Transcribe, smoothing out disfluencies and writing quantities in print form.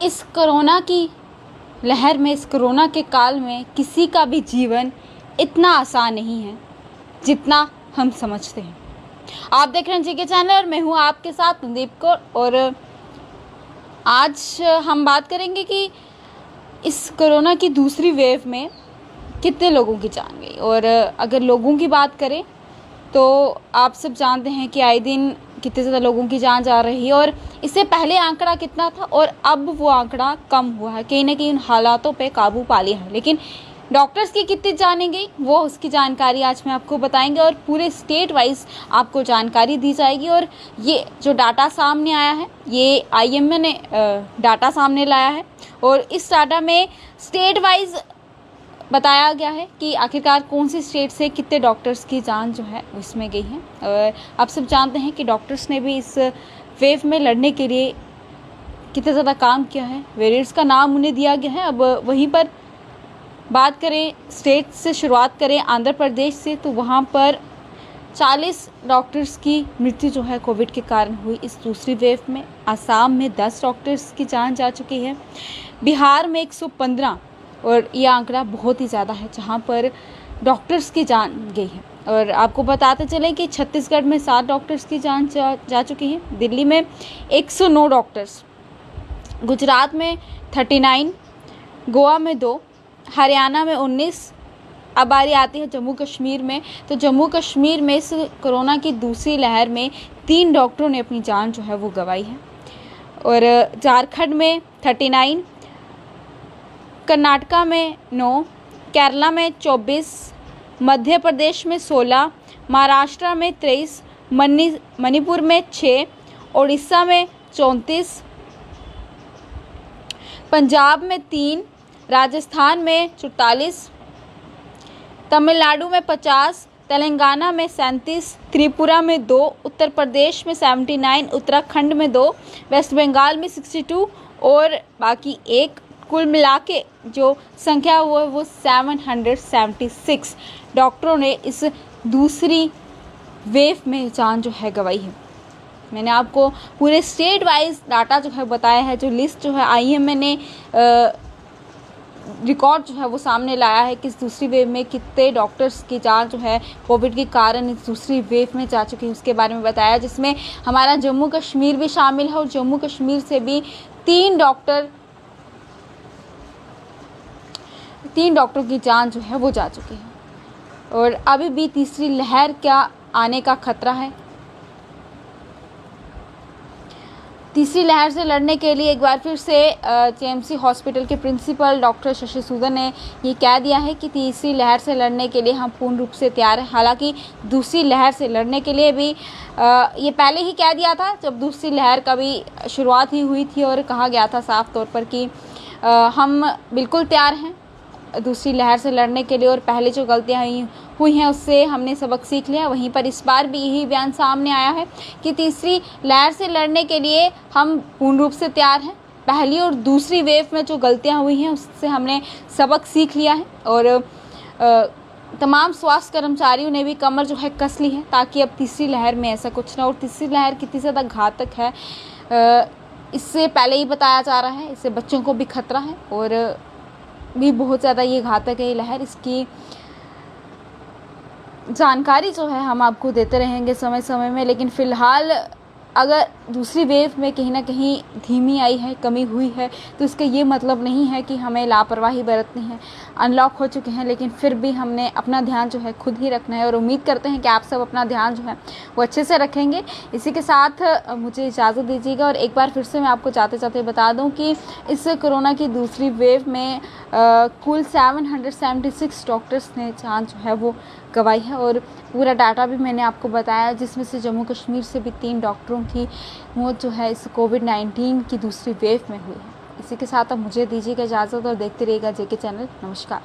इस कोरोना की लहर में, इस कोरोना के काल में किसी का भी जीवन इतना आसान नहीं है जितना हम समझते हैं। आप देख रहे हैं जीके चैनल और मैं हूं आपके साथ नुदीप कौर। और आज हम बात करेंगे कि इस कोरोना की दूसरी वेव में कितने लोगों की जान गई। और अगर लोगों की बात करें तो आप सब जानते हैं कि आए दिन कितने ज़्यादा लोगों की जान जा रही है। और इससे पहले आंकड़ा कितना था और अब वो आंकड़ा कम हुआ है, कहीं ना कहीं उन हालातों पे काबू पा लिया है। लेकिन डॉक्टर्स की कितनी जाने गई वो उसकी जानकारी आज मैं आपको बताएंगे और पूरे स्टेट वाइज आपको जानकारी दी जाएगी। और ये जो डाटा सामने आया है ये IMA ने डाटा सामने लाया है और इस डाटा में स्टेट वाइज बताया गया है कि आखिरकार कौन सी स्टेट से कितने डॉक्टर्स की जान जो है उसमें गई है। और आप सब जानते हैं कि डॉक्टर्स ने भी इस वेव में लड़ने के लिए कितना ज़्यादा काम किया है। वेरिएंट्स का नाम उन्हें दिया गया है। अब वहीं पर बात करें स्टेट से, शुरुआत करें आंध्र प्रदेश से, तो वहाँ पर 40 डॉक्टर्स की मृत्यु जो है कोविड के कारण हुई इस दूसरी वेव में। आसाम में 10 डॉक्टर्स की जान जा चुकी है। बिहार में 115 और ये आंकड़ा बहुत ही ज़्यादा है जहाँ पर डॉक्टर्स की जान गई है। और आपको बताते चलें कि छत्तीसगढ़ में 7 डॉक्टर्स की जान जा चुकी है। दिल्ली में 109 डॉक्टर्स, गुजरात में 39, गोवा में 2, हरियाणा में 19। अब बारी आती है जम्मू कश्मीर में। तो जम्मू कश्मीर में इस कोरोना की दूसरी लहर में 3 डॉक्टरों ने अपनी जान जो है वो गंवाई है। और झारखंड में 39, कर्नाटका में 9, केरला में 24, मध्य प्रदेश में 16, महाराष्ट्र में 23, मणिपुर में 6, उड़ीसा में 34, पंजाब में 3, राजस्थान में 44, तमिलनाडु में 50, तेलंगाना में 37, त्रिपुरा में 2, उत्तर प्रदेश में 79, उत्तराखंड में 2, वेस्ट बंगाल में 62 और बाकी 1। कुल मिला के जो संख्या वो 776 डॉक्टरों ने इस दूसरी वेव में जान जो है गंवाई है। मैंने आपको पूरे स्टेट वाइज डाटा जो है बताया है। जो लिस्ट जो है IMA ने रिकॉर्ड जो है वो सामने लाया है कि इस दूसरी वेव में कितने डॉक्टर्स की जान जो है कोविड के कारण इस दूसरी वेव में जा चुकी है उसके बारे में बताया, जिसमें हमारा जम्मू कश्मीर भी शामिल है। और जम्मू कश्मीर से भी 3 डॉक्टरों की जान जो है वो जा चुकी है। और अभी भी तीसरी लहर क्या आने का खतरा है। तीसरी लहर से लड़ने के लिए एक बार फिर से JMC हॉस्पिटल के प्रिंसिपल डॉक्टर शशि सूदन ने ये कह दिया है कि तीसरी लहर से लड़ने के लिए हम पूर्ण रूप से तैयार हैं। हालांकि दूसरी लहर से लड़ने के लिए भी ये पहले ही कह दिया था जब दूसरी लहर का भी शुरुआत ही हुई थी और कहा गया था साफ तौर पर कि हम बिल्कुल तैयार हैं दूसरी लहर से लड़ने के लिए। और पहले जो गलतियाँ हुई हैं उससे हमने सबक सीख लिया। वहीं पर इस बार भी यही बयान सामने आया है कि तीसरी लहर से लड़ने के लिए हम पूर्ण रूप से तैयार हैं। पहली और दूसरी वेव में जो गलतियाँ हुई हैं उससे हमने सबक सीख लिया है। और तमाम स्वास्थ्य कर्मचारियों ने भी कमर जो है कस ली है ताकि अब तीसरी लहर में ऐसा कुछ ना। और तीसरी लहर कितनी ज़्यादा घातक है इससे पहले ही बताया जा रहा है। इससे बच्चों को भी खतरा है और भी बहुत ज़्यादा ये घातक है ये लहर। इसकी जानकारी जो है हम आपको देते रहेंगे समय समय में। लेकिन फ़िलहाल अगर दूसरी वेव में कहीं ना कहीं धीमी आई है, कमी हुई है, तो इसका ये मतलब नहीं है कि हमें लापरवाही बरतनी है। अनलॉक हो चुके हैं लेकिन फिर भी हमने अपना ध्यान जो है खुद ही रखना है। और उम्मीद करते हैं कि आप सब अपना ध्यान जो है वो अच्छे से रखेंगे। इसी के साथ मुझे इजाज़त दीजिएगा। और एक बार फिर से मैं आपको जाते जाते बता दूं कि इस कोरोना की दूसरी वेव में कुल 776 डॉक्टर्स ने जान जो है वो गंवाई है। और पूरा डाटा भी मैंने आपको बताया जिसमें से जम्मू कश्मीर से भी 3 डॉक्टरों की मौत जो है इस कोविड-19 की दूसरी वेव में हुई है। इसी के साथ अब मुझे दीजिएगा इजाज़त और देखते रहिएगा JK चैनल। नमस्कार।